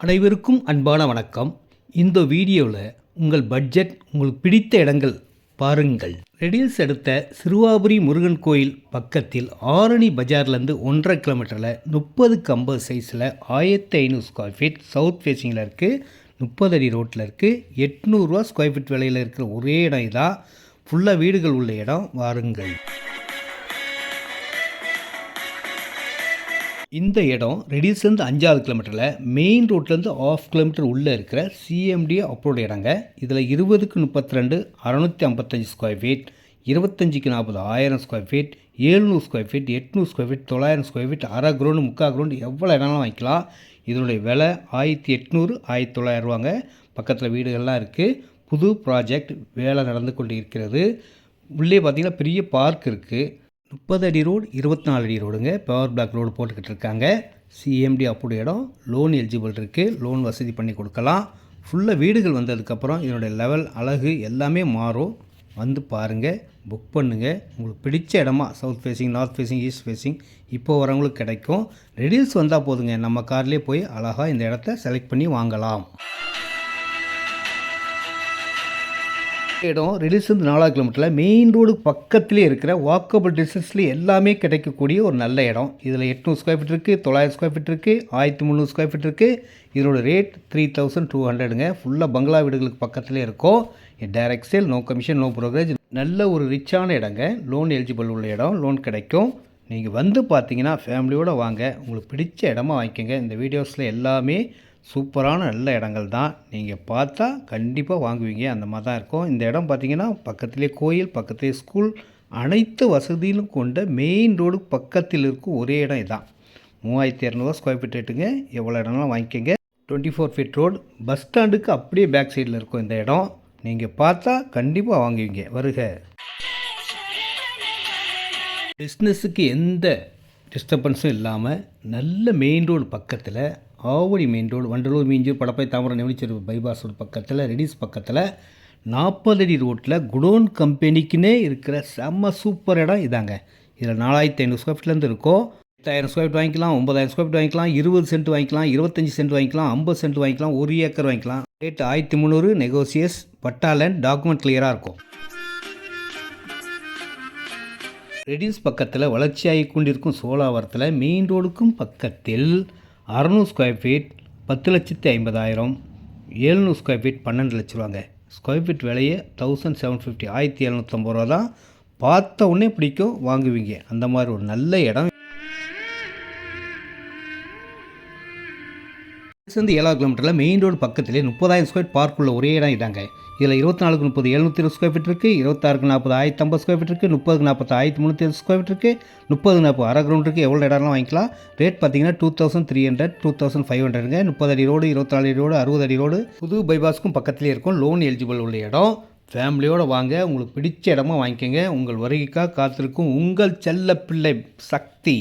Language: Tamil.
அனைவருக்கும் அன்பான வணக்கம். இந்த வீடியோவில் உங்கள் பட்ஜெட் உங்களுக்கு பிடித்த இடங்கள் பாருங்கள். ரெடில்ஸ் அடுத்த சிறுவாபுரி முருகன் கோயில் பக்கத்தில் ஆரணி பஜார்லேருந்து 1.5 கிலோமீட்டரில் 30x50 சைஸில் 1500 ஸ்கொயர் ஃபீட் சவுத் ஃபேஸிங்கில் இருக்குது. 30 அடி ரோட்டில் இருக்குது. 800 ரூபா ஸ்கொயர் ஃபீட் விலையில் இருக்கிற ஒரே இடம் இதான். ஃபுல்லாக வீடுகள் உள்ள இடம். வாருங்கள். இந்த இடம் ரெடில்ஸ்லேருந்து 5வது கிலோமீட்டரில் மெயின் ரோட்லேருந்து 1/2 கிலோமீட்டர் உள்ளே இருக்கிற சிஎம்டி அப்ரோடு இடங்க. இதில் 20க்கு 32 655 ஸ்கொயர் ஃபீட், 25க்கு 40 1000 square feet, 700 square feet, 800 square feet, 900 square feet, அரை கிரவுண்டு 3/4 கிரவுண்டு எவ்வளோ இடம்லாம் வாங்கிக்கலாம். இதனுடைய விலை 1800 1900 ரூபாங்க. பக்கத்தில் வீடுகள்லாம் இருக்குது. புது ப்ராஜெக்ட் வேலை நடந்து கொண்டு இருக்கிறது. உள்ளே பார்த்திங்கன்னா பெரிய பார்க் இருக்குது. 30 அடி ரோடு 24 அடி ரோடுங்க. பவர் பிளாக் ரோடு போட்டுக்கிட்டு இருக்காங்க. சிஎம்டி அப்படி இடம். லோன் எலிஜிபிள் இருக்குது. லோன் வசதி பண்ணி கொடுக்கலாம். ஃபுல்லாக வீடுகள் வந்ததுக்கப்புறம் இதனுடைய லெவல் அழகு எல்லாமே மாறும். வந்து பாருங்கள், புக் பண்ணுங்கள். உங்களுக்கு பிடிச்ச இடமா south facing, north facing, east facing இப்போ வரவங்களுக்கு கிடைக்கும். ரெடில்ஸ் வந்தால் போதுங்க, நம்ம கார்லேயே போய் அழகாக இந்த இடத்த செலக்ட் பண்ணி வாங்கலாம். இடம் ரெடில்ஸ்லேருந்து 4 கிலோமீட்டரில் மெயின் ரோடு பக்கத்திலே இருக்கிற வாக்கபிள் டிஸ்டன்ஸில் எல்லாமே கிடைக்கக்கூடிய ஒரு நல்ல இடம். இதில் 800 ஸ்கொயர் ஃபீட் இருக்குது, 900 ஸ்கொயர் ஃபீட் இருக்குது, 1300 ஸ்கொயர் ஃபீட் இருக்குது. இதனோட ரேட் 3200ங்க. ஃபுல்லாக பங்களா வீடுகளுக்கு பக்கத்திலே இருக்கும். Direct sale, no commission, no brokerage. நல்ல ஒரு ரிச்சான இடங்க. லோன் எலிஜிபிள் உள்ள இடம். லோன் கிடைக்கும். நீங்கள் வந்து பார்த்தீங்கன்னா ஃபேமிலியோடு வாங்க. உங்களுக்கு பிடிச்ச இடமா வாங்கிக்கோங்க. இந்த வீடியோஸில் எல்லாமே சூப்பரான நல்ல இடங்கள் தான். நீங்கள் பார்த்தா கண்டிப்பாக வாங்குவீங்க. அந்த மாதிரி தான் இருக்கும். இந்த இடம் பார்த்திங்கன்னா பக்கத்திலே கோயில், பக்கத்திலே ஸ்கூல், அனைத்து வசதியிலும் கொண்ட மெயின் ரோடு பக்கத்தில் இருக்கும் ஒரே இடம் இதுதான். 3200 ஸ்கொயர் ஃபீட் ரேட்டுங்க. எவ்வளோ இடம்லாம் வாங்கிக்கோங்க. 24 ஃபீட் ரோடு. பஸ் ஸ்டாண்டுக்கு அப்படியே பேக் சைடில் இருக்கும் இந்த இடம். நீங்கள் பார்த்தா கண்டிப்பாக வாங்குவீங்க. வருக. பிஸ்னஸுக்கு எந்த டிஸ்டர்பன்ஸும் இல்லாமல் நல்ல மெயின் ரோடு பக்கத்தில், ஆவடி மெயின் ரோடு, வண்டலூர், மீஞ்சூர், படப்பை, தாம்பரம், நெமிலிச்செரு பைபாஸ் ரோடு பக்கத்தில், ரெடிஸ் பக்கத்தில் 40 அடி ரோட்டில் குடோன் கம்பெனிக்குன்னே இருக்கிற செம்ம சூப்பர் இடம் இதாங்க. இதில் 4500 ஸ்கொயர் ஃபீட்லேருந்து இருக்கும். 8000 ஸ்கொயர் ஃபீட் வாங்கிக்கலாம், 9000 ஸ்கொயர் ஃபீட் வாங்கிக்கலாம், 20 சென்ட் வாங்கிக்கலாம், 25 சென்ட் வாங்கிக்கலாம், 50 சென்ட் வாங்கிக்கலாம், 1 ஏக்கர் வாங்கிக்கலாம். ரேட் 1300. நெகோசியஸ். பட்டாலன் டாக்குமெண்ட் கிளியராக இருக்கும். ரெடில்ஸ் பக்கத்தில் வளர்ச்சியாகி கொண்டிருக்கும் சோழாவரத்தில் மெயின் ரோடுக்கும் பக்கத்தில் 600 ஸ்கொயர் ஃபீட் 10,50,000, 700 ஸ்கொயர் ஃபீட் 12 லட்ச ரூபாங்க. ஸ்கொயர் ஃபீட் விலையே 1750 1750 ரூபா தான். பார்த்த உடனே பிடிக்கும், வாங்குவீங்க. அந்த மாதிரி ஒரு நல்ல இடம். சேர்ந்து 7வது கிலோமீட்டரில் மெயின் ரோடு பக்கத்திலே 30,000 ஸ்கொயர் பார்க் உள்ள ஒரே இடம் இதாங்க. இதில் 24க்கு 30 720 ஸ்கொயர் ஃபீட் இருக்குது, 26க்கு 40 1050 ஸ்கொயர் ஃபீட் இருக்குது, 30க்கு 40 1350 ஸ்கொயர் ஃபீட் இருக்குது, 30க்கு 40 அரை கிரவுண்ட் இருக்குது. எவ்வளோ இடம்லாம் வாங்கிக்கலாம். ரேட் பார்த்தீங்கன்னா 2300 2500ங்க. 30 அடி ரோடு, 24 அடி ரோடு, 60 அடி ரோடு. புது பைபாஸ்க்கும் பக்கத்திலே இருக்கும். லோன் எலிஜிபிள் உள்ள இடம். ஃபேமிலியோடு வாங்க. உங்களுக்கு பிடிச்ச இடமா வாங்கிக்கோங்க. உங்கள் வருகைக்காக காத்திருக்கும் உங்கள் செல்ல பிள்ளை சக்தி.